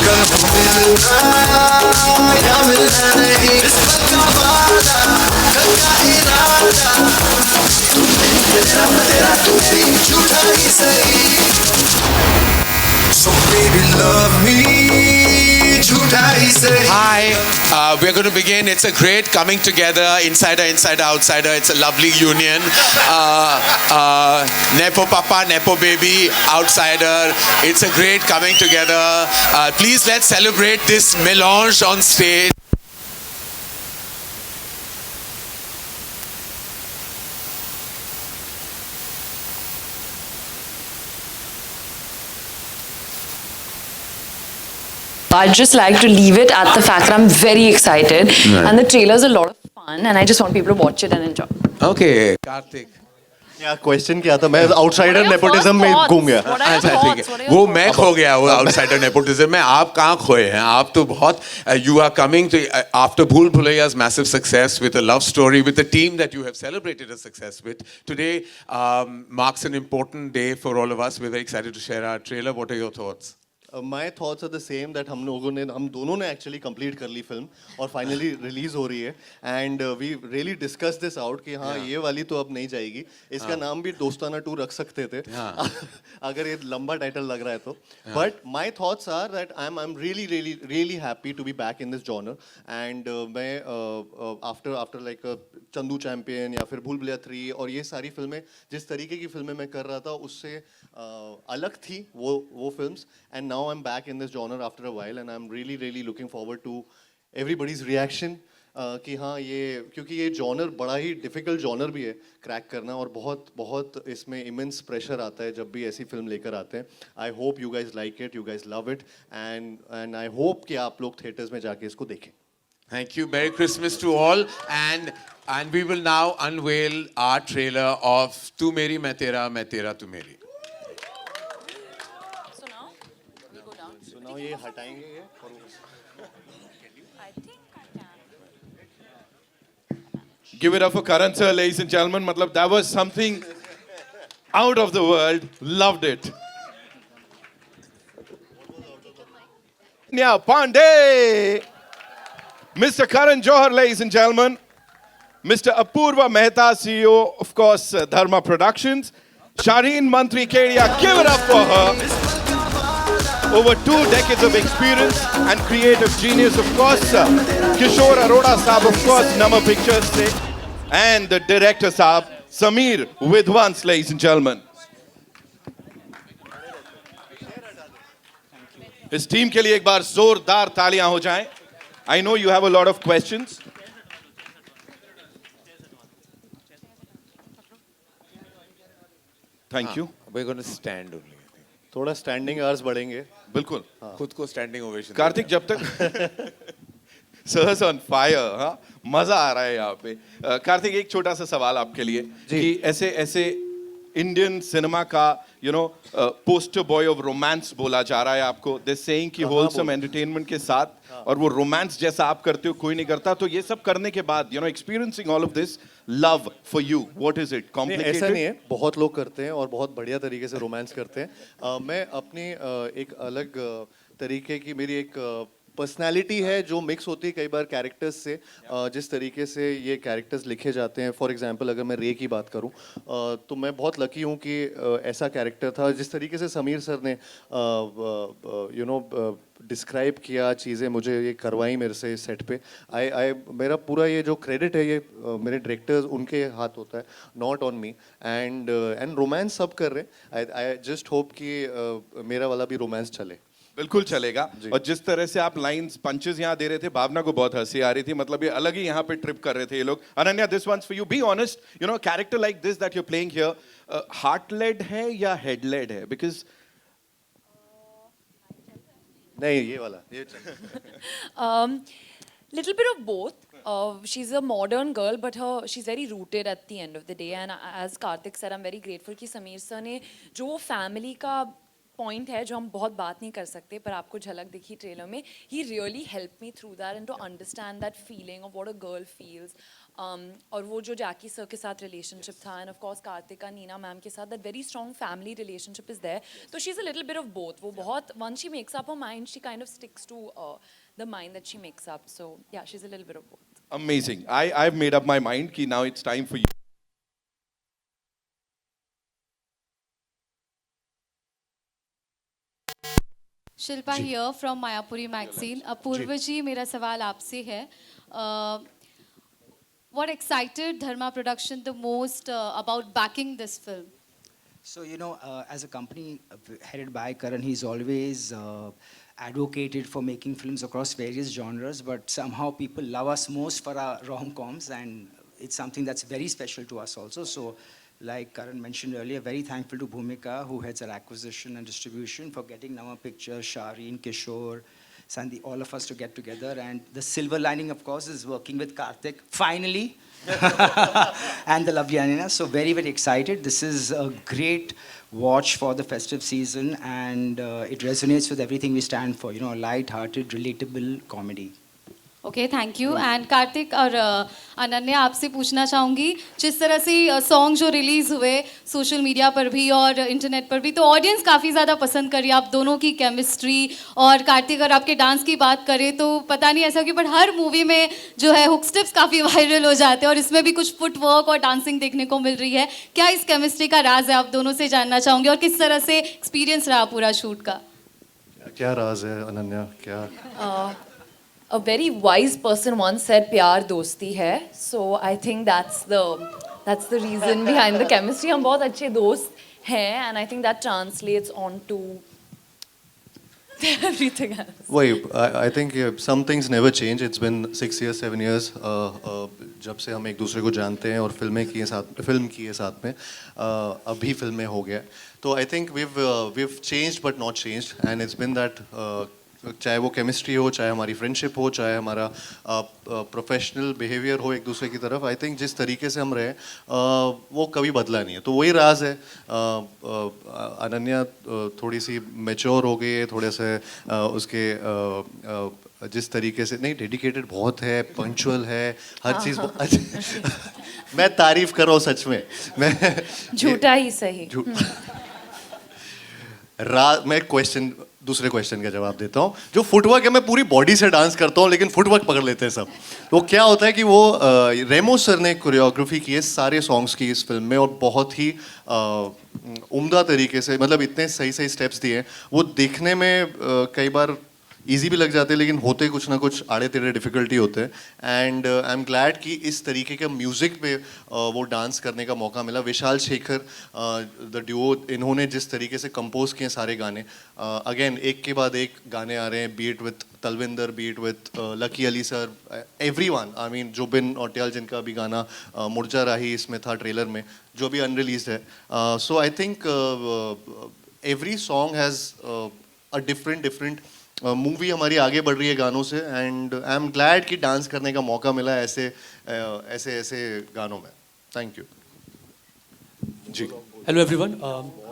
कब मिलना या मिलना नहीं, इस पल का वादा, कल का इरादा, तेरा तेरा तू भी झूठा ही सही. So baby love me, झूठा ही सही. Hi, we're going to begin. It's a great coming together, insider, insider, outsider. It's a lovely union. Nepo Papa, Nepo Baby, outsider. It's a great coming together. Please let's celebrate this melange on stage. I'd just like to leave it at the fact that I'm very excited, and the trailer's a lot of fun, and I just want people to watch it and enjoy. Okay, Karthik. क्या question क्या था? मैं outsider nepotism में घूम गया. अच्छा ठीक है, वो मैं खो गया, वो आउटसाइडर नेपोटिज्म में. आप कहाँ खोए हैं? आप तो बहुत you are coming to after Bhool Bhulaiya's massive success with a love story with a team that you have celebrated a success with. Today marks an important day for all of us. We're very excited to share our trailer. What are your thoughts? My thoughts are the same that हम दोनों ने actually complete कर ली film और finally release हो रही है, and we really discussed this out कि हाँ ये वाली तो अब नहीं जाएगी. इसका नाम भी दोस्ताना 2 रख सकते थे अगर ये लंबा टाइटल लग रहा है तो. But my thoughts are that I'm really happy to be back in this genre, and मैं after like चंदू चैंपियन या फिर भूल भुलैया 3 और ये सारी फिल्में जिस तरीके की फिल्में मैं कर रहा था उससे अलग थी वो films, and now I'm back in this genre after a while, and I'm really looking forward to everybody's reaction कि हाँ ये क्योंकि ये genre बड़ा ही difficult genre भी है क्रैक करना और बहुत इसमें immense pressure आता है जब भी ऐसी फिल्म लेकर आते हैं. I hope you guys like it, you guys love it, and I hope कि आप लोग थिएटर्स में जाके इसको देखें. Thank you. Merry Christmas to all, and we will now unveil our trailer of Tu Meri Main Tera Tu Meri. ये हटाएंगे ये Give it up for Karan sir, ladies and gentlemen. Matlab, that was something out of the world. Loved it. Now, Pandey, Mr. Karan Johar, ladies and gentlemen. Mr. Apurva Mehta, CEO, of course, Dharma Productions. Shaheen Mantri Kedia, give it up for her. Over 2 decades of experience and creative genius, of course. Kishore Arora Saab, of course, Nama Pictures se. And the director Saab, Sameer Vidwans, ladies and gentlemen. His team ke liye ek baar zordar taaliyan ho jaएं. I know you have a lot of questions. Thank you. We're going to stand only. थोड़ा standing hours बढ़ेंगे. बिल्कुल. खुद को standing ovation. Kartik जब तक sirs on fire. हाँ मजा आ रहा है यहाँ पे. कार्तिक एक छोटा सा सवाल आपके लिए कि ऐसे इंडियन सिनेमा का पोस्टर बॉय ऑफ रोमांस बोला जा रहा है आपको. दे सेइंग कि होलसम एंटरटेनमेंट के साथ और वो रोमांस जैसा आप करते हो कोई नहीं करता. तो ये सब करने के बाद experiencing all of this love for you, what is it? Complicated? ऐसा नहीं है, बहुत लोग करते हैं और बहुत बढ़िया तरीके से रोमांस करते हैं. मैं अपनी एक अलग तरीके की मेरी एक पर्सनालिटी है जो मिक्स होती है कई बार कैरेक्टर्स से. जिस तरीके से ये कैरेक्टर्स लिखे जाते हैं, फॉर एग्जांपल अगर मैं रे की बात करूं तो मैं बहुत लकी हूं कि ऐसा कैरेक्टर था. जिस तरीके से समीर सर ने डिस्क्राइब किया चीज़ें, मुझे ये करवाई मेरे से सेट पे. मेरा पूरा ये जो क्रेडिट है ये मेरे डायरेक्टर्स उनके हाथ होता है, not on me. And romance सब कर रहे हैं. आई जस्ट होप कि मेरा वाला भी रोमांस चले. बिल्कुल चलेगा. और जिस तरह से आप लाइंस पंचेस यहाँ दे रहे थे, भावना को बहुत हंसी आ रही थी. मतलब ये अलग ही यहाँ पे ट्रिप कर रहे थे ये लोग. Ananya, this one's for you. Be honest, character like this that you are playing here, heart led है या हेड लेड है? बिकॉज नहीं ये वाला ये Little bit of both. She's a modern girl, but she's very rooted at the end of the day. And as Karthik said, I'm very grateful कि Sameer sir ने जो family का पॉइंट है जो हम बहुत बात नहीं कर सकते पर आपको झलक दिखी ट्रेलर में. ही really help me through that and to understand that feeling of what a girl feels और वो जो जैकी सर के साथ रिलेशनशिप था, and of course Kartika Neena ma'am के साथ, that very strong family relationship is there. तो she is a little bit of both. वो बहुत, once she makes up her mind, she kind of sticks to the mind that she makes up. So yeah, she's a little bit of both. Amazing. I've made up my mind कि now it's time for you. Shilpa here from Mayapuri magazine. Apurva ji, मेरा सवाल आपसे है. What excited Dharma Production the most about backing this film? So, as a company headed by Karan, he's always advocated for making films across various genres, but somehow people love us most for our rom-coms, and it's something that's very special to us also. So, like Karan mentioned earlier, very thankful to Bhumika, who heads our acquisition and distribution, for getting Nama Pictures, Shireen, Kishore, Sandy, all of us to get together. And the silver lining, of course, is working with Karthik, finally, and the lovely Anina. So very, very excited. This is a great watch for the festive season, and it resonates with everything we stand for, a light-hearted, relatable comedy. Okay, thank you. And Kartik और अनन्या, आपसे पूछना चाहूँगी, जिस तरह से song जो release हुए social media पर भी और इंटरनेट पर भी, तो ऑडियंस काफ़ी ज़्यादा पसंद करी आप दोनों की केमिस्ट्री. और कार्तिक, अगर आपके डांस की बात करें तो पता नहीं ऐसा क्यों, बट हर मूवी में जो है हुक स्टेप्स काफ़ी वायरल हो जाते हैं, और इसमें भी कुछ फुटवर्क और डांसिंग देखने को मिल रही है. क्या इस केमिस्ट्री का राज है, आप दोनों से जानना चाहूँगी, और किस तरह से एक्सपीरियंस रहा पूरा शूट का? क्या राज है अनन्या, क्या? A very wise person once said प्यार दोस्ती है. So I think that's the reason behind the chemistry. हम बहुत अच्छे दोस्त हैं, and I think that translates on to everything else. वही, I think some things never change. It's been 6 years, 7 years जब से हम एक दूसरे को जानते हैं और फिल्म की है साथ में. अभी फिल्में हो गया, तो I think we've changed but not changed, and it's been that चाहे वो केमिस्ट्री हो, चाहे हमारी फ्रेंडशिप हो, चाहे हमारा प्रोफेशनल बिहेवियर हो एक दूसरे की तरफ, आई थिंक जिस तरीके से हम रहे वो कभी बदला नहीं है. तो वही राज है. अनन्या थोड़ी सी मैच्योर हो गई है, थोड़े से उसके जिस तरीके से, नहीं, डेडिकेटेड बहुत है, पंक्चुअल है, हर चीज़. मैं तारीफ कर रहा हूँ सच में, मैं झूठा ही सही. मैं दूसरे क्वेश्चन का जवाब देता हूँ. जो फुटवर्क है, मैं पूरी बॉडी से डांस करता हूँ, लेकिन फुटवर्क पकड़ लेते हैं सब. तो क्या होता है कि वो रेमो सर ने कोरियोग्राफी की है सारे सॉन्ग्स की इस फिल्म में, और बहुत ही उम्दा तरीके से, मतलब इतने सही सही स्टेप्स दिए. वो देखने में कई बार इजी भी लग जाते हैं, लेकिन होते कुछ ना कुछ आड़े टेढ़े डिफिकल्टी होते हैं. एंड आई एम ग्लैड कि इस तरीके का म्यूज़िक पे वो डांस करने का मौका मिला. विशाल शेखर द ड्यूओ, इन्होंने जिस तरीके से कंपोज किए सारे गाने, अगेन एक के बाद एक गाने आ रहे हैं, beat with Talvinder, beat with Lucky Ali sir, everyone. I mean Zubin Nautiyal, जिनका भी गाना मुर्जा राही इसमें था ट्रेलर में, जो भी अनरिलीज्ड है. So I think every song has a different movie हमारी आगे बढ़ रही है गानों से, एंड आई एम ग्लैड कि डांस करने का मौका मिला ऐसे गानों में. Thank you ji. Hello everyone,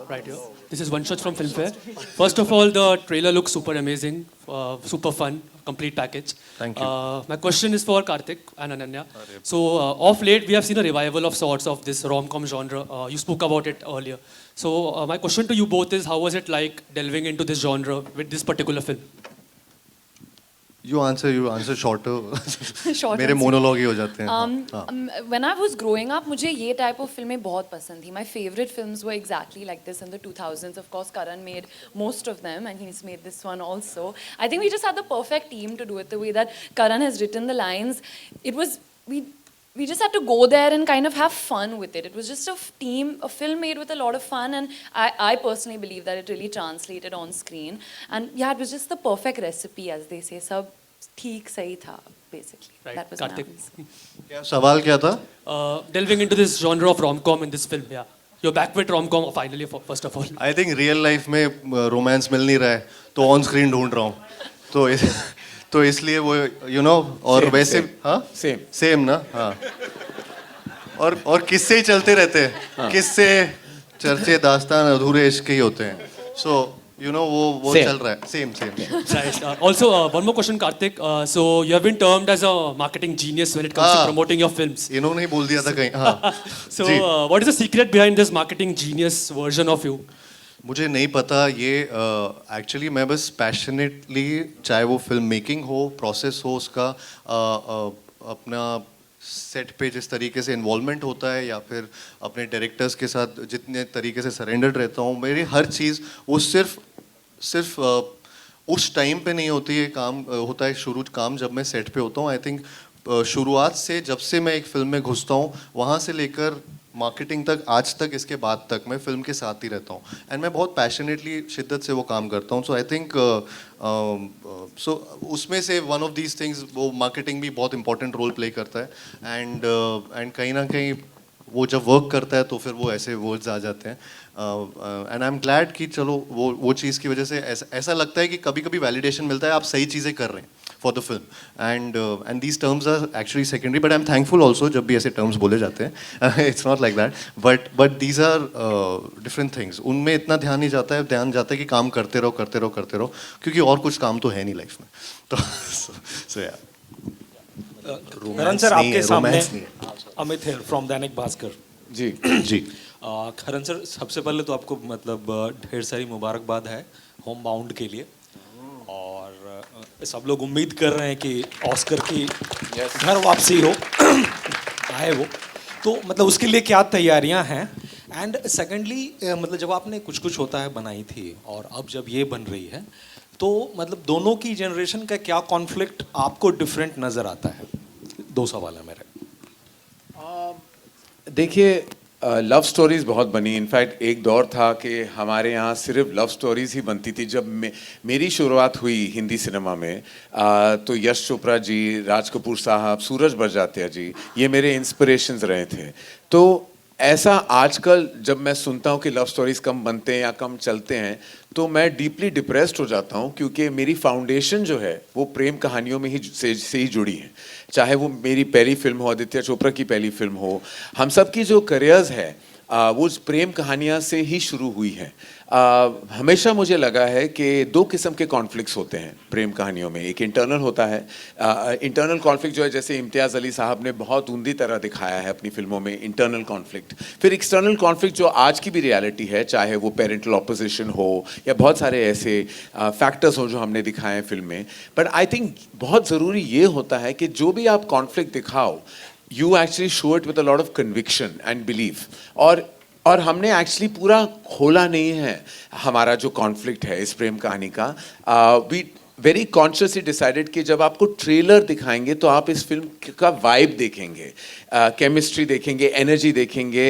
right here. This is Vanshaj from Filmfare. First of all, the trailer looks super amazing, super fun, complete package. Thank you. My question is for Karthik and Ananya. So, of late, we have seen a revival of sorts of this rom-com genre. You spoke about it earlier. So, my question to you both is, how was it like delving into this genre with this particular film? You answer shorter. Short मेरे answer. Monologue ही हो जाते हैं. When I was growing up, मुझे ये type of फिल्में बहुत पसंद थी. My favorite films were exactly like this in the 2000s. Of course, Karan made most of them, and he's made this one also. I think we just had the perfect team to do it. The way that Karan has written the lines, it was we just had to go there and kind of have fun with it. It was just a film made with a lot of fun, and I personally believe that it really translated on screen. And yeah, it was just the perfect recipe, as they say. सब ठीक सही था, basically. Right, That was my Karthik. answer. सवाल क्या था? Delving into this genre of rom-com in this film, yeah. You're back with rom-com finally, first of all. I think real life में romance मिल नहीं रहा है, तो ऑन स्क्रीन ढूंढ रहा हूँ. तो इसलिए वो और Same, वैसे same. हाँ Same. सेम ना. हाँ. और किस्से ही चलते रहते हैं. किस्से, चर्चे, दास्तान, अधूरे इश्क ही होते हैं. सो यू नो वो Same. चल रहा है, same same Right. Also, one more question, Karthik. So you have been termed as a marketing genius when it comes to Ah. promoting your films. इन्होंने ही बोल दिया था कहीं, हाँ So ji. what is the secret behind this marketing genius version of you? मुझे नहीं पता ये एक्चुअली मैं बस पैशनेटली, चाहे वो फिल्म मेकिंग हो, प्रोसेस हो उसका, अपना सेट पे जिस तरीके से इन्वॉल्वमेंट होता है या फिर अपने डायरेक्टर्स के साथ जितने तरीके से सरेंडर्ड रहता हूँ, मेरी हर चीज़ वो सिर्फ उस टाइम पे नहीं होती है, काम होता है शुरू काम जब मैं सेट पे होता हूँ। आई थिंक शुरुआत से जब से मैं एक फिल्म में घुसता हूँ वहाँ से लेकर मार्केटिंग तक, आज तक, इसके बाद तक मैं फिल्म के साथ ही रहता हूँ एंड मैं बहुत पैशनेटली शिद्दत से वो काम करता हूँ। सो आई थिंक सो उसमें से वन ऑफ दीज थिंग्स, वो मार्केटिंग भी बहुत इंपॉर्टेंट रोल प्ले करता है एंड कहीं ना कहीं वो जब वर्क करता है तो फिर वो ऐसे वर्ड्स आ जाते हैं एंड आई एम ग्लैड कि चलो वो चीज़ की वजह से ऐसा लगता है कि कभी कभी वैलिडेशन मिलता है, आप सही चीज़ें कर रहे हैं for the film and these terms are actually secondary, but I am thankful also जब भी ऐसे टर्म्स बोले जाते हैं। It's not like that, but these are different things, उनमें इतना ध्यान नहीं जाता है, ध्यान जाता है कि काम करते रहो, क्योंकि और कुछ काम तो है नहीं लाइफ में, तो सो या करण सर, आपके सामने अमित है from Dainik Bhaskar. Ji ji. Karan sir, सबसे पहले तो आपको मतलब ढेर सारी मुबारकबाद है होम बाउंड के लिए, और सब लोग उम्मीद कर रहे हैं कि ऑस्कर की घर वापसी हो आए वो, तो मतलब उसके लिए क्या तैयारियां हैं? एंड सेकेंडली मतलब जब आपने कुछ कुछ होता है बनाई थी और अब जब ये बन रही है, तो मतलब दोनों की जनरेशन का क्या कॉन्फ्लिक्ट आपको डिफरेंट नज़र आता है? दो सवाल है मेरे। देखिए, लव स्टोरीज बहुत बनी। इनफैक्ट एक दौर था कि हमारे यहाँ सिर्फ लव स्टोरीज ही बनती थी। जब मेरी शुरुआत हुई हिंदी सिनेमा में, तो यश चोपड़ा जी, राज कपूर साहब, सूरज बड़जात्या जी, ये मेरे इंस्पिरेशंस रहे थे। तो ऐसा आजकल जब मैं सुनता हूँ कि लव स्टोरीज कम बनते हैं या कम चलते हैं, तो मैं डीपली डिप्रेस्ड हो जाता हूँ, क्योंकि मेरी फाउंडेशन जो है वो प्रेम कहानियों में ही से ही जुड़ी है। चाहे वो मेरी पहली फिल्म हो, आदित्य चोपड़ा की पहली फिल्म हो, हम सब की जो करियर्स है वो प्रेम कहानियाँ से ही शुरू हुई है। हमेशा मुझे लगा है कि दो किस्म के कॉन्फ्लिक्ट्स होते हैं प्रेम कहानियों में। एक इंटरनल होता है, इंटरनल कॉन्फ्लिक्ट जो है, जैसे इम्तियाज़ अली साहब ने बहुत उम्दी तरह दिखाया है अपनी फिल्मों में इंटरनल कॉन्फ्लिक्ट। फिर एक्सटर्नल कॉन्फ्लिक्ट जो आज की भी रियलिटी है, चाहे वो पेरेंटल ऑपोजिशन हो या बहुत सारे ऐसे फैक्टर्स हो जो हमने दिखाए हैं फिल्म में। बट आई थिंक बहुत ज़रूरी ये होता है कि जो भी आप कॉन्फ्लिक्ट दिखाओ, you actually show it with a lot of conviction and belief. और हमने एक्चुअली पूरा खोला नहीं है हमारा जो कॉन्फ्लिक्ट है इस प्रेम कहानी का। वी वेरी कॉन्शियसली डिसाइडेड कि जब आपको ट्रेलर दिखाएंगे तो आप इस फिल्म का वाइब देखेंगे, केमिस्ट्री देखेंगे, एनर्जी देखेंगे,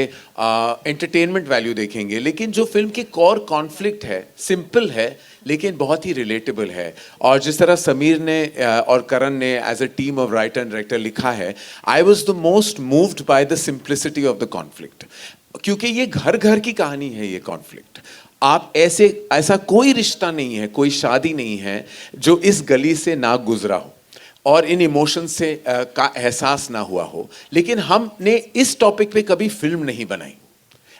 एंटरटेनमेंट वैल्यू देखेंगे। लेकिन जो फिल्म के कोर कॉन्फ्लिक्ट है, सिंपल है लेकिन बहुत ही रिलेटेबल है। और जिस तरह समीर ने और करण ने as a team of writer and director लिखा है, I was the most moved by the simplicity of the conflict, क्योंकि ये घर घर की कहानी है। ये कॉन्फ्लिक्ट आप ऐसा कोई रिश्ता नहीं है, कोई शादी नहीं है जो इस गली से ना गुजरा हो और इन इमोशन से का एहसास ना हुआ हो। लेकिन हमने इस टॉपिक पे कभी फिल्म नहीं बनाई,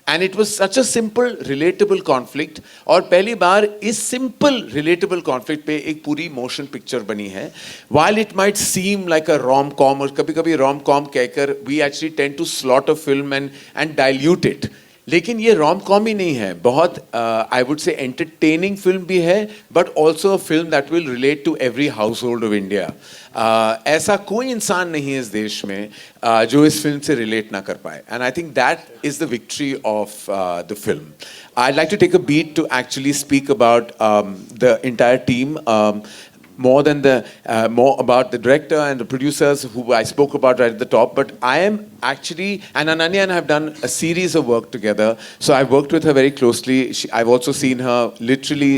and it was such a simple relatable conflict. और पहली बार इस सिंपल रिलेटेबल कॉन्फ्लिक्ट पे एक पूरी मोशन पिक्चर बनी है। While it might seem like a rom com, और कभी कभी रोम कॉम कहकर we actually tend to slot a film and dilute it, लेकिन ये रोम कॉम ही नहीं है, बहुत I would say entertaining film भी है, but also a film that will relate to every household of India. ऐसा कोई इंसान नहीं है इस देश में जो इस फिल्म से रिलेट ना कर पाए, and I think that is the victory of the film. I'd like to take a beat to actually speak about the entire team, more about the director and the producers who I spoke about right at the top. But I am actually, and Ananya and I have done a series of work together, so I've worked with her very closely. I've also seen her literally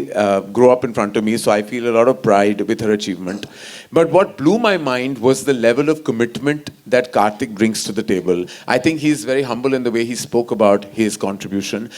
grow up in front of me, so I feel a lot of pride with her achievement. But what blew my mind was the level of commitment that Karthik brings to the table. I think he's very humble in the way he spoke about his contribution.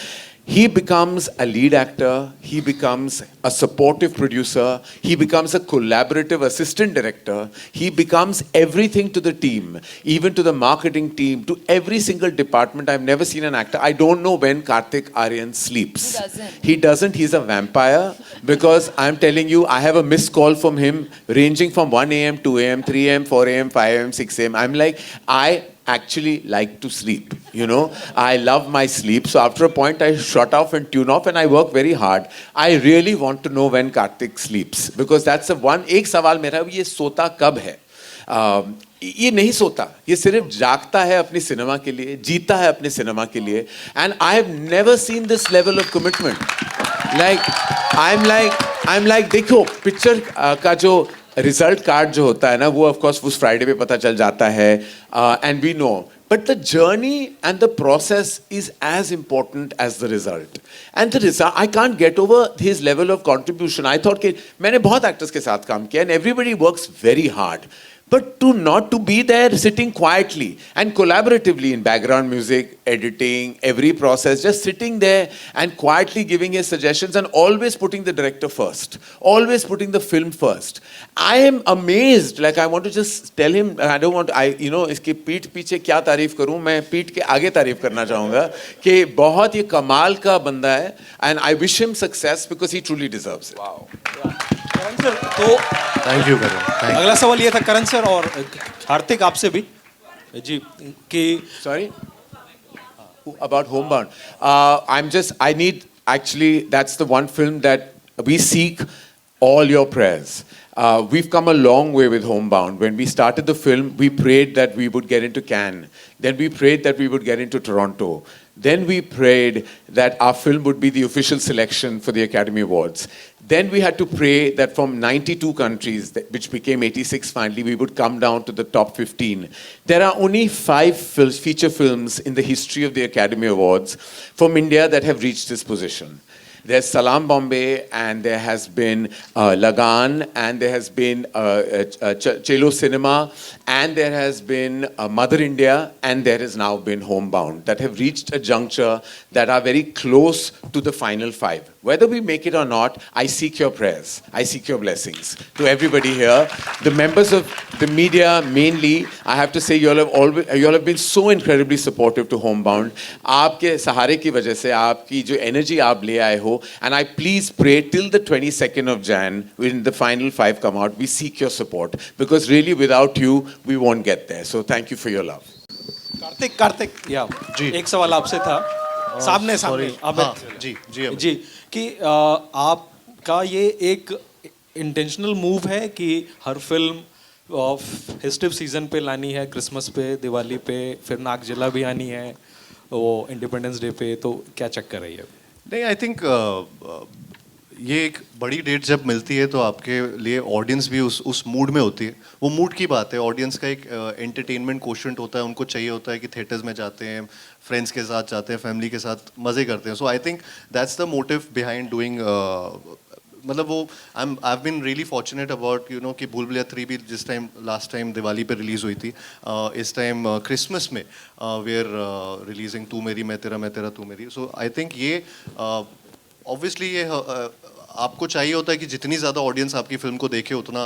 he becomes a lead actor, he becomes a supportive producer, he becomes a collaborative assistant director, he becomes everything to the team, even to the marketing team, to every single department. I've never seen an actor. I don't know when Kartik Aaryan sleeps. He doesn't. He doesn't. He's a vampire, because I'm telling you, I have a missed call from him ranging from 1 a.m., 2 a.m., 3 a.m., 4 a.m., 5 a.m., 6 a.m. I'm like, I actually like to sleep, you know. I love my sleep. So after a point, I shut off and tune off, and I work very hard. I really want to know when Kartik sleeps, because that's the one. एक सवाल मेरा, ये सोता कब है? ये नहीं सोता, ये सिर्फ जागता है अपनी सिनेमा के लिए, जीता है अपने सिनेमा के लिए. And I have never seen this level of commitment. I'm like देखो पिक्चर का जो रिजल्ट कार्ड जो होता है ना, वो ऑफ कोर्स उस फ्राइडे पे पता चल जाता है, and we know, but the journey and the process is as important as the result. And the result, I can't get over his level of contribution. I thought कि मैंने बहुत actors के साथ काम किया, and everybody works very hard. But not to be there sitting quietly and collaboratively in background music, editing, every process, just sitting there and quietly giving his suggestions and always putting the director first, always putting the film first. I am amazed. Like, I want to just tell him, I don't want, इसकी पीठ पीछे क्या तारीफ करूं, मैं पीठ के आगे तारीफ करना चाहूंगा कि बहुत ही कमाल का बंदा है, and I wish him success because he truly deserves it. Wow. Karan sir, तो थैंक यू करण. अगला सवाल ये था करण सर और कार्तिक आपसे भी जी कि Sorry? About Homebound. I need, actually, that's the one film that we seek all your prayers. We've come a long way with Homebound. When we started the film, we prayed that we would get into Cannes. Then we prayed that we would get into Toronto. Then we prayed that our film would be the official selection for the Academy Awards. Then we had to pray that from 92 countries, which became 86 finally, we would come down to the top 15. There are only 5 feature films in the history of the Academy Awards from India that have reached this position. There's Salaam Bombay, and there has been Lagan, and there has been Chelo Cinema, and there has been Mother India, and there has now been Homebound, that have reached a juncture that are very close to the final 5. Whether we make it or not, I seek your prayers. I seek your blessings. To everybody here, the members of the media mainly, I have to say, you all have been so incredibly supportive to Homebound. आपके सहारे की वजह से, आपकी जो energy आप ले आए हो, and I please pray till the 22nd of Jan, when the final 5 come out, we seek your support, because really without you, we won't get there. So thank you for your love. Kartik या जी, एक सवाल आपसे था, सामने हाँ, जी कि आपका ये एक इंटेंशनल मूव है कि हर फिल्म फेस्टिव सीजन पे लानी है, क्रिसमस पे, दिवाली पे, फिर नागजिला भी आनी है, वो इंडिपेंडेंस डे पे, तो क्या चक्कर है ये? नहीं, आई थिंक ये एक बड़ी डेट जब मिलती है तो आपके लिए ऑडियंस भी उस मूड में होती है. वो मूड की बात है. ऑडियंस का एक एंटरटेनमेंट कोशेंट होता है. उनको चाहिए होता है कि थिएटर्स में जाते हैं, फ्रेंड्स के साथ जाते हैं, फैमिली के साथ मज़े करते हैं. So I think that's the motive behind doing. मतलब वो I have been really fortunate about कि भूल भुलैया 3 भी जिस टाइम लास्ट टाइम दिवाली पे रिलीज़ हुई थी, इस टाइम क्रिसमस में वी आर रिलीजिंग तू मेरी मैं तेरा तू मेरी. सो आई थिंक ये ऑब्वियसली ये आपको चाहिए होता है कि जितनी ज़्यादा ऑडियंस आपकी फिल्म को देखे उतना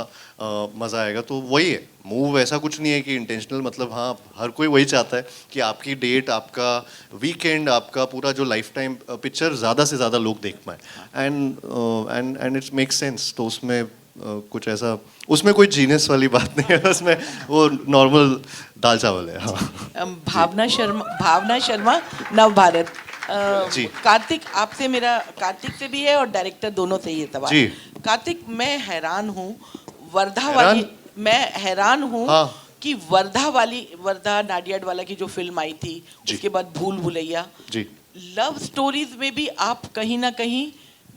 मज़ा आएगा. तो वही है मूव. ऐसा कुछ नहीं है कि इंटेंशनल. मतलब हाँ, हर कोई वही चाहता है कि आपकी डेट, आपका वीकेंड, आपका पूरा जो लाइफ टाइम पिक्चर ज़्यादा से ज़्यादा लोग देख पाए. And it's make sense. तो उसमें कुछ ऐसा, उसमें कोई जीनियस वाली बात नहीं है. उसमें वो नॉर्मल दाल चावल है. हाँ. भावना शर्मा नव भारत. जी. कार्तिक से भी है और डायरेक्टर दोनों से ही है सवाल. जी. कार्तिक, मैं हैरान हूँ कि वर्धा नाडियाड वाला की जो फिल्म आई थी, उसके बाद भूल भुलैया, लव स्टोरीज में भी आप कहीं ना कहीं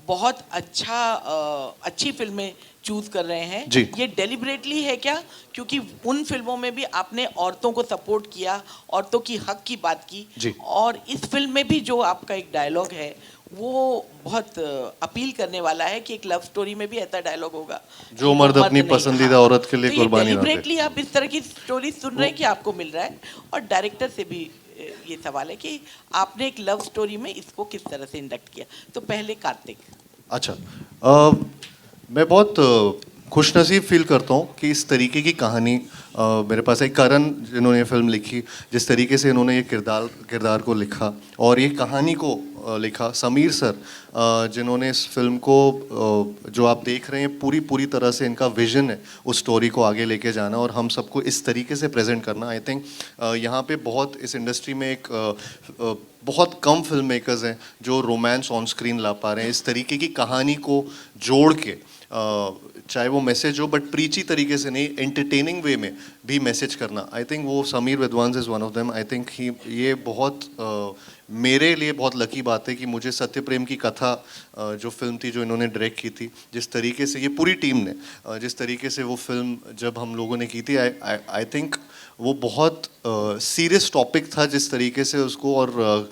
बहुत अच्छी फिल्में चूज कर रहे हैं. ये डेलिबरेटली है क्या? क्योंकि उन फिल्मों में भी आपने औरतों को सपोर्ट किया, औरतों की हक की बात की, और इस फिल्म में भी जो आपका एक डायलॉग है वो बहुत अपील करने वाला है कि एक लव स्टोरी में भी ऐसा डायलॉग होगा, जो मर्द अपनी पसंदीदा औरत के लिए कुर्बानी ना दे. डेलिबरेटली आप इस तरह की स्टोरी सुन रहे हैं कि आपको मिल रहा है, और डायरेक्टर से भी ये सवाल है कि आपने एक लव स्टोरी में इसको किस तरह से इंडक्ट किया। तो पहले कार्तिक। अच्छा, मैं बहुत खुशनसीब फील करता हूँ कि इस तरीके की कहानी मेरे पास है। करण जिन्होंने ये फिल्म लिखी, जिस तरीके से इन्होंने ये किरदार को लिखा और ये कहानी को लिखा, समीर सर जिन्होंने इस फिल्म को जो आप देख रहे हैं पूरी तरह से इनका विजन है उस स्टोरी को आगे लेके जाना और हम सबको इस तरीके से प्रेजेंट करना। आई थिंक यहाँ पे बहुत इस इंडस्ट्री में एक बहुत कम फिल्म मेकर्स हैं जो रोमांस ऑन स्क्रीन ला पा रहे हैं। इस तरीके की कहानी को जोड़ के चाहे वो मैसेज हो बट प्रीची तरीके से नहीं, एंटरटेनिंग वे में भी मैसेज करना, आई थिंक वो Sameer Vidwans is one of them. I think ये बहुत मेरे लिए बहुत लकी बात है कि मुझे सत्य प्रेम की कथा जो फिल्म थी जो इन्होंने डायरेक्ट की थी, जिस तरीके से ये पूरी टीम ने जिस तरीके से वो फिल्म जब हम लोगों ने की थी, आई थिंक वो बहुत सीरियस टॉपिक था जिस तरीके से उसको, और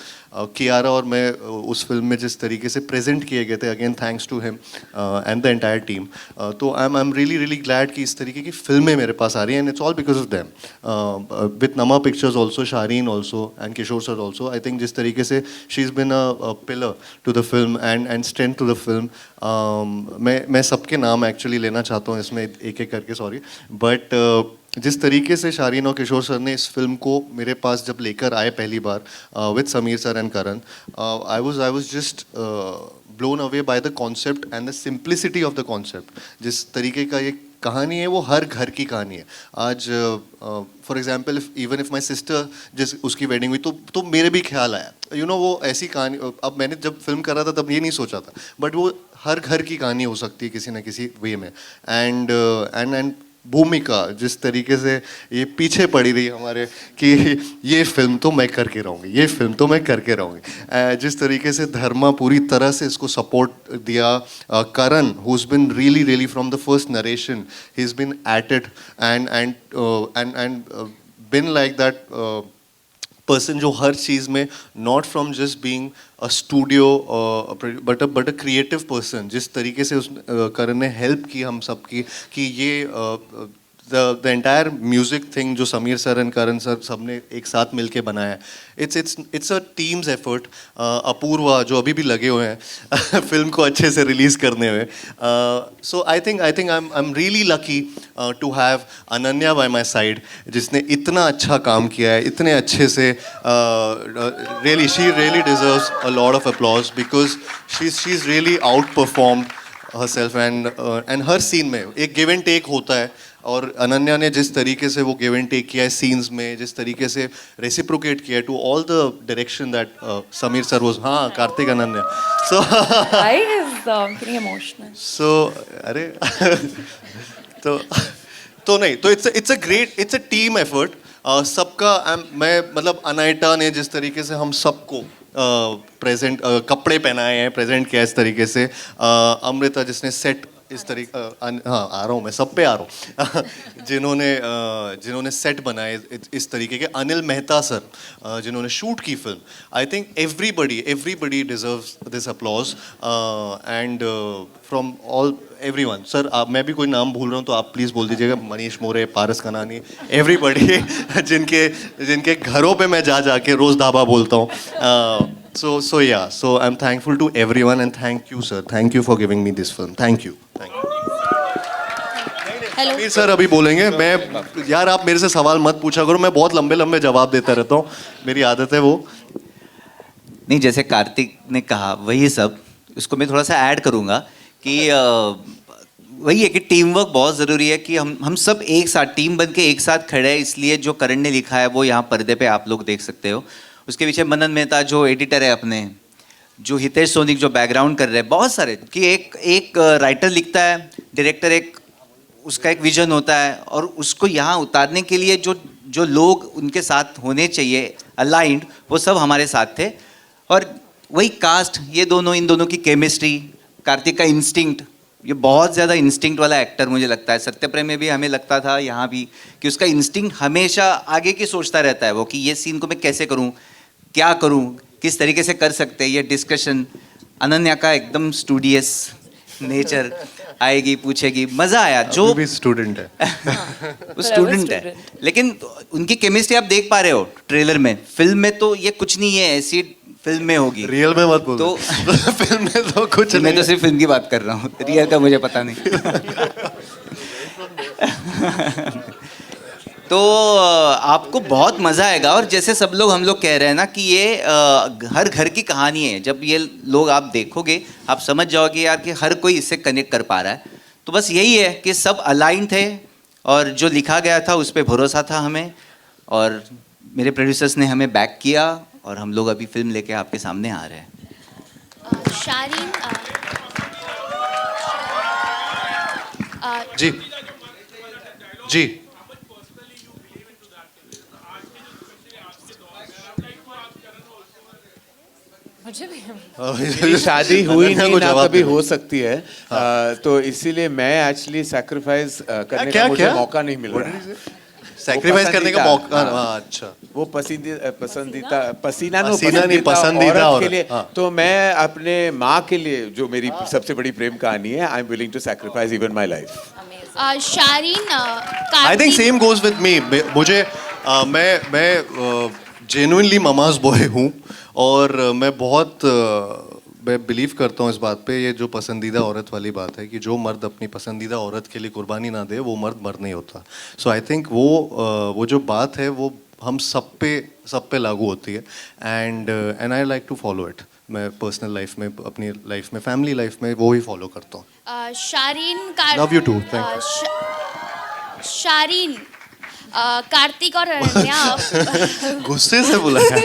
कियारा और मैं उस फिल्म में जिस तरीके से प्रेजेंट किए गए थे, again thanks to him and the entire team. तो आई एम रियली ग्लैड कि इस तरीके की फिल्में मेरे पास आ रही हैं and it's all because of them, with Namah pictures also, Shareen also and Kishore sir also. I think जिस तरीके से she is been a pillar to the film and strength to the film. मैं सबके नाम एक्चुअली लेना चाहता हूँ इसमें एक एक करके, सॉरी, बट जिस तरीके से शारीन और किशोर सर ने इस फिल्म को मेरे पास जब लेकर आए पहली बार with Sameer sir and Karan, I was just blown away by the concept and the simplicity of the concept. जिस तरीके का ये कहानी है वो हर घर की कहानी है। आज for example even if my sister जिस उसकी वेडिंग हुई तो मेरे भी ख्याल आया, यू नो, वो ऐसी कहानी। अब मैंने जब फिल्म करा था तब ये नहीं सोचा था, बट वो हर घर की कहानी हो सकती है किसी न किसी वे में। एंड भूमिका जिस तरीके से ये पीछे पड़ी रही हमारे कि ये फिल्म तो मैं करके रहूँगी, ये फिल्म तो मैं करके रहूँगी, जिस तरीके से धर्मा पूरी तरह से इसको सपोर्ट दिया, Karan who is been really from the first narration ही is been at it and been like that person जो हर चीज़ में not from just being a studio but a creative person. जिस तरीके से उस करण ने हेल्प की हम सब की कि ये the entire music thing जो Sameer sir and Karan sir सबने एक साथ मिलके बनाया है, it's a team's effort। Apoorva जो अभी भी लगे हुए हैं फिल्म को अच्छे से रिलीज करने में। So I think I'm really lucky to have Ananya by my side जिसने इतना अच्छा काम किया है, इतने अच्छे से really she really deserves a lot of applause because she's really outperformed herself and हर सीन में एक गिव एंड टेक होता है और अनन्या ने जिस तरीके से वो गिव एंड टेक किया है सीन्स में, जिस तरीके से रेसिप्रोकेट किया है to all the direction that Sameer sir was, हाँ कार्तिक अनन्या, सो I is getting emotional. सो अरे तो नहीं तो इट्स अ टीम एफर्ट सबका। मैं मतलब अनाइटा ने जिस तरीके से हम सबको प्रेजेंट कपड़े पहनाए हैं, प्रेजेंट किया इस तरीके से, अमृता जिसने सेट इस तरीके, हाँ आ रहा हूँ मैं सब पे आ रहा हूँ जिन्होंने सेट बनाए इस तरीके के, अनिल मेहता सर जिन्होंने शूट की film. I think everybody deserves this applause and from all everyone. Sir मैं भी कोई नाम भूल रहा हूँ तो आप प्लीज़ बोल दीजिएगा, मनीष मोरे, पारस कनानी, एवरीबडी जिनके घरों पे मैं जाके रोज़ धाबा बोलता हूँ। So yeah, so I'm thankful to everyone and thank you sir, thank you for giving me this film, thank you. Hello Sameer sir अभी बोलेंगे। मैं यार आप मेरे से सवाल मत पूछा करो, मैं बहुत लंबे जवाब देता रहता हूँ, मेरी आदत है वो। नहीं, जैसे कार्तिक ने कहा वही सब, उसको मैं थोड़ा सा ऐड करूँगा कि वही है कि टीम वर्क बहुत ज़रूरी है कि हम सब एक साथ टीम बन के एक साथ खड़े हैं। इसलिए जो करण ने लिखा है वो यहाँ पर्दे पे आप लोग देख सकते हो। उसके पीछे मनन मेहता जो एडिटर है अपने, जो हितेश सोनिक जो बैकग्राउंड कर रहे हैं, बहुत सारे कि एक राइटर लिखता है, डायरेक्टर उसका एक विजन होता है और उसको यहाँ उतारने के लिए जो लोग उनके साथ होने चाहिए अलाइंड, वो सब हमारे साथ थे। और वही कास्ट, ये दोनों, इन दोनों की केमिस्ट्री, कार्तिक का इंस्टिंक्ट, ये बहुत ज़्यादा इंस्टिंक्ट वाला एक्टर मुझे लगता है। सत्यप्रेम में भी हमें लगता था यहाँ भी कि उसका इंस्टिंक्ट हमेशा आगे की सोचता रहता है वो, कि ये सीन को मैं कैसे करूँ, क्या करूँ, किस तरीके से कर सकते हैं, ये डिस्कशन। अनन्या का एकदम स्टूडियस नेचर, आएगी, पूछेगी, मजा आया। जो भी स्टूडेंट है वो स्टूडेंट है, लेकिन उनकी केमिस्ट्री आप देख पा रहे हो ट्रेलर में। फिल्म में तो ये कुछ नहीं है, ऐसी फिल्म में होगी। रियल में मत बोलो। तो फिल्म में तो कुछ मैं तो सिर्फ फिल्म की बात कर रहा हूँ, रियल का मुझे पता नहीं। तो आपको बहुत मज़ा आएगा। और जैसे सब लोग हम लोग कह रहे हैं ना कि ये हर घर की कहानी है। जब ये लोग आप देखोगे आप समझ जाओगे यार कि हर कोई इससे कनेक्ट कर पा रहा है। तो बस यही है कि सब अलाइन थे और जो लिखा गया था उस पर भरोसा था हमें, और मेरे प्रोड्यूसर्स ने हमें बैक किया और हम लोग अभी फिल्म लेके आपके सामने आ रहे हैं। शारीन जी जी मुझे भी मेरी शादी हुई अनन्या नहीं को ना जवाब कभी दे। हो सकती है। तो इसीलिए मैं एक्चुअली सैक्रिफाइस करने क्या- का मुझे क्या? मौका नहीं मिल रहा है। सैक्रिफाइस करने का पसंदीदा, मौका। हाँ। हाँ, अच्छा। वो पसंदीदा पसंदीदा पसीना नो पसीना नहीं, पसंदीदा औरत औरत, के लिए। हाँ। तो मैं अपने माँ के लिए, जो मेरी सबसे बड़ी प्रेम कहानी है, I am willing to sacrifice even my life. Shareen I think same goes with me. मुझे मैं जेन्युइनली ममाज बॉय हूँ और मैं बहुत मैं बिलीव करता हूँ इस बात पे। ये जो पसंदीदा औरत वाली बात है कि जो मर्द अपनी पसंदीदा औरत के लिए कुर्बानी ना दे वो मर्द मर्द नहीं होता। सो आई थिंक वो जो बात है वो हम सब पे लागू होती है। And I like to follow it. मैं पर्सनल लाइफ में, अपनी लाइफ में, फैमिली लाइफ में वो ही फॉलो करता हूँ। शारीन Love you too, thank you. शारीन Kartik और अनन्या गुस्से से बुला है।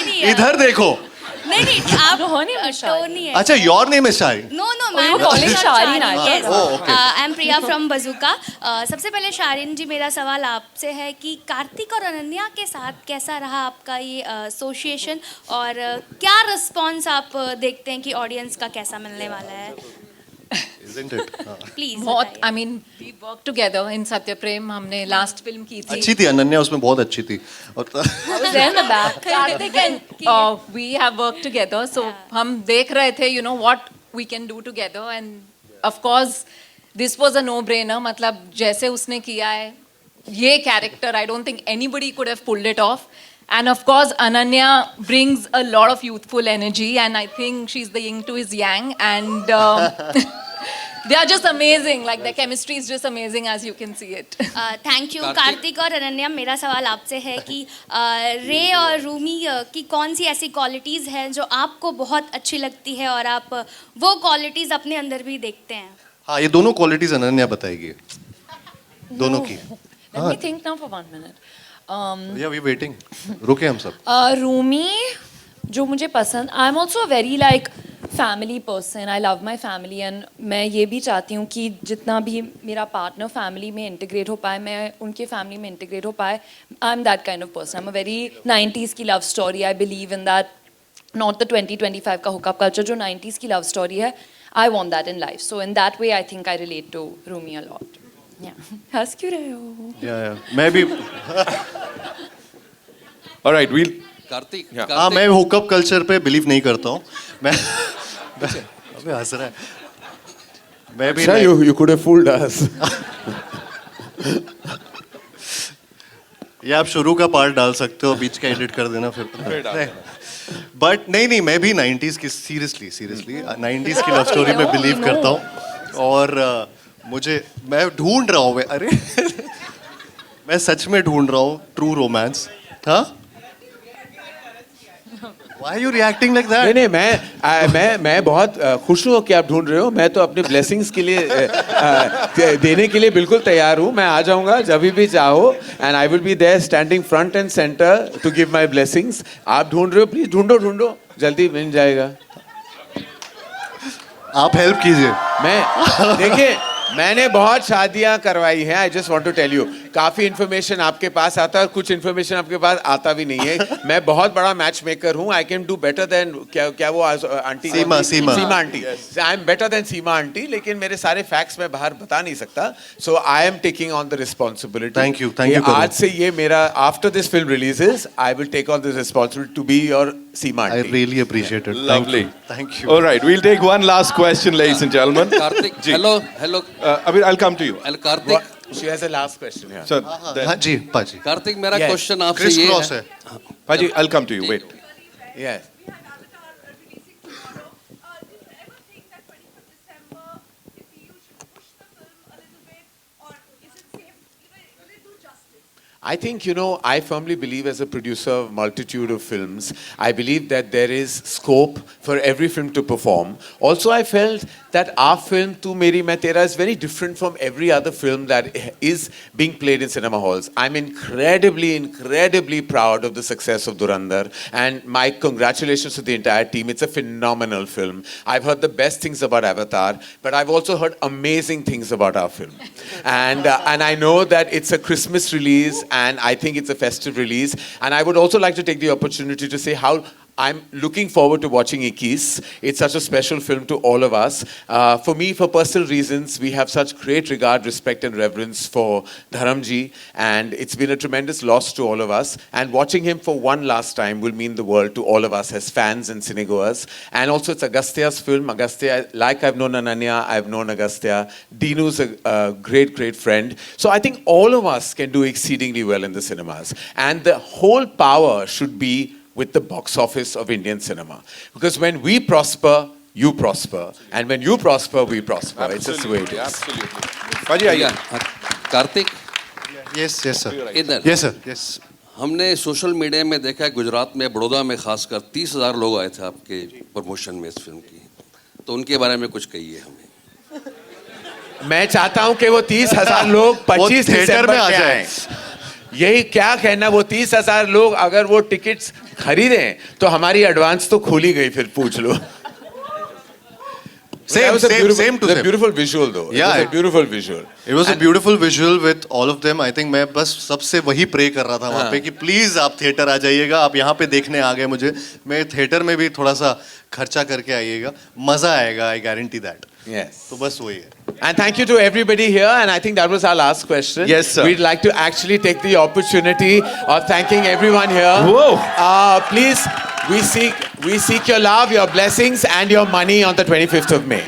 नहीं, इधर देखो। नहीं आप टोनी टोनी है। अच्छा, your name is Shareen. No you were calling Sharin, I yes Oh, okay. I am Priya from Bazooka. सबसे पहले शारीन जी, मेरा सवाल आपसे है कि कार्तिक और अनन्या के साथ कैसा रहा आपका ये एसोसिएशन, और क्या रिस्पॉन्स आप देखते हैं कि ऑडियंस का कैसा मिलने वाला है? Isn't it? हाँ। प्लीज बहुत, I mean, we worked together in Satya Prem. हमने लास्ट फिल्म की थी। अच्छी थी अनन्या, उसमें बहुत अच्छी थी। और I was there in the back. Karthik and we have worked together, so हम देख रहे थे, you know what we can do together, and of course this was a no-brainer. मतलब जैसे उसने किया है ये character, I don't think anybody could have pulled it off. And of course, Ananya brings a lot of youthful energy, and I think she's the yin to his yang, and they are just amazing. Like their chemistry is just amazing, as you can see it. Thank you. Kartik और अनन्या, मेरा सवाल आपसे है कि रे और रूमी की कौन सी ऐसी क्वालिटीज़ हैं जो आपको बहुत अच्छी लगती है और आप वो क्वालिटीज़ अपने अंदर भी देखते हैं? हाँ, ये दोनों क्वालिटीज अनन्या बताएगी, दोनों की। Let me think now for 1 minute. या वी वेटिंग, रुके हम सब। रूमी जो मुझे पसंद, I am also very like family person. I love my family, and मैं ये भी चाहती हूँ कि जितना भी मेरा पार्टनर फैमिली में इंटीग्रेट हो पाए, मैं उनके फैमिली में इंटीग्रेट हो पाए। I am that kind of person. I am a very 90s की love story. I believe in that, not the 2025 का हुकअप कल्चर, जो 90s की लव स्टोरी है। I want that in life. So in that way I think I relate to Rumi a lot. हंस क्यों रहे हो? मैं भी। Alright, we'll कार्तिक हाँ, मैं हुकअप कल्चर पे बिलीव नहीं करता हूँ। मैं अबे हंस रहा है। मैं भी Sir, you could have fooled us. ये आप शुरू का पार्ट डाल सकते हो, बीच का एडिट कर देना फिर। बट नहीं, मैं भी 90s की, सीरियसली 90s की लव स्टोरी में बिलीव करता हूँ। और मैं ढूंढ रहा हूँ, अरे मैं सच में ढूंढ रहा हूँ ट्रू रोमांस। हाँ, Why are you reacting like that? नहीं, मैं बहुत खुश हूँ कि आप ढूंढ रहे हो। मैं तो अपने ब्लेसिंग्स के लिए देने के लिए बिल्कुल तैयार हूँ। मैं आ जाऊँगा जब भी चाहो, and I will be there standing front and centre to give my blessings. आप ढूंढ रहे हो, प्लीज ढूंढो, जल्दी मिल जाएगा। आप हेल्प कीजिए। मैं देखिए, मैंने बहुत शादियां करवाई हैं. I just want to tell you, काफी इन्फॉर्मेशन आपके पास आता है और कुछ इन्फॉर्मेशन आपके पास आता भी नहीं है. मैं बहुत बड़ा मैच मेकर हूं. I can do better than क्या वो aunty Seema aunty. I am better than Seema aunty, लेकिन मेरे सारे फैक्ट्स मैं बाहर बता नहीं सकता. So I am taking on the responsibility. Thank you. आज से ये मेरा, after this film releases, I will take on this responsibility to be your Seema I aunty. really appreciate it. Lovely. Thank you. All right, we'll take one last question, ladies and gentlemen. Karthik, ji. hello. Abhi, I'll come to you. Karthik, She has a last question here. Sir, हाँ जी पाजी. कार्तिक मेरा Yes. Question आपसे Criss ये cross है. है. Paji, I'll come to you. Wait. Yes. I think, I firmly believe as a producer of multitude of films, I believe that there is scope for every film to perform. Also, I felt that our film, Tu Meri Main Tera, is very different from every other film that is being played in cinema halls. I'm incredibly proud of the success of Dhurandhar, and my congratulations to the entire team. It's a phenomenal film. I've heard the best things about Avatar, but I've also heard amazing things about our film. And I know that it's a Christmas release, and I think it's a festive release. And I would also like to take the opportunity to say how I'm looking forward to watching Ikkis. It's such a special film to all of us. For me, for personal reasons, we have such great regard, respect and reverence for Dharamji, and it's been a tremendous loss to all of us. And watching him for one last time will mean the world to all of us as fans and cinegoers. And also it's Agastya's film. Agastya, like I've known Ananya, I've known Agastya. Dinu's a great friend. So I think all of us can do exceedingly well in the cinemas. And the whole power should be with the box office of Indian cinema. Because when we prosper, you prosper. And when you prosper, we prosper. It's just the way it is. Absolutely. Paji, आइए. Kartik, Yes sir. इधर. Yes sir. Yes. हमने social media में देखा है, गुजरात में, बड़ौदा में खासकर 30,000 लोग आए थे आपके प्रमोशन में इस फिल्म की. तो उनके बारे में कुछ कहिए हमें. मैं चाहता हूं कि वो 30,000 लोग 25 थिएटर में आ जाएं. यही क्या कहना, वो 30,000 लोग अगर वो टिकट्स खरीदें तो हमारी एडवांस तो खुली गई. फिर पूछ लो. Same to the same. beautiful visual though. Yeah, it was a beautiful visual. It was a beautiful visual with all of them. I think मैं बस सबसे वही प्रे कर रहा था वहाँ पे कि प्लीज आप थिएटर आ जाइएगा. आप यहाँ पे देखने आ गए मुझे. मैं थिएटर में भी थोड़ा सा खर्चा करके आइएगा. मजा आएगा. I guarantee that. Yes. तो बस वही है. And thank you to everybody here. And I think that was our last question. Yes, sir. We'd like to actually take the opportunity of thanking everyone here. Whoa. Please, we seek your love, your blessings, and your money on the 25th of May.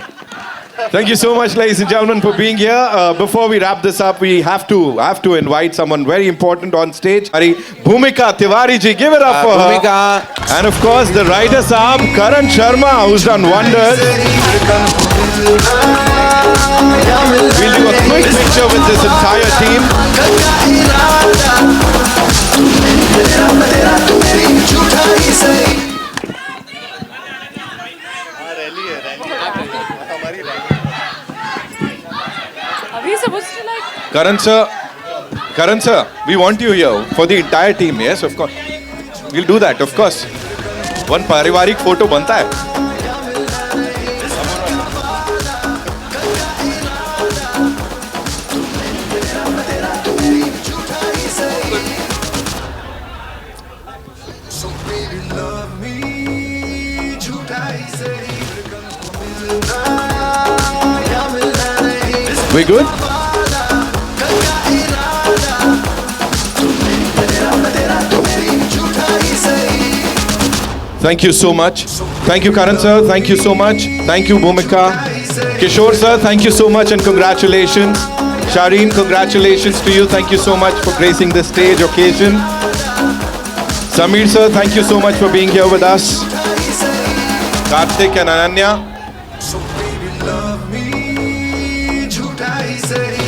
Thank you so much, ladies and gentlemen, for being here. Before we wrap this up, we have to invite someone very important on stage. Bhumika Tiwari ji, give it up for Bhumika. her. And of course, the writer Saab, Karan Sharma, who's done wonders. We'll do a quick picture with this entire team. Are we supposed to like? Karan sir, we want you here for the entire team. Yes, of course. We'll do that, of course. One parivarik photo बनता है. We good? Thank you so much. Thank you, Karan sir. Thank you so much. Thank you, Bhumika. Kishore sir, thank you so much and congratulations. Shireen, congratulations to you. Thank you so much for gracing this stage occasion. Sameer sir, thank you so much for being here with us. Karthik and Ananya. So baby, love me, jhoota hi sahi.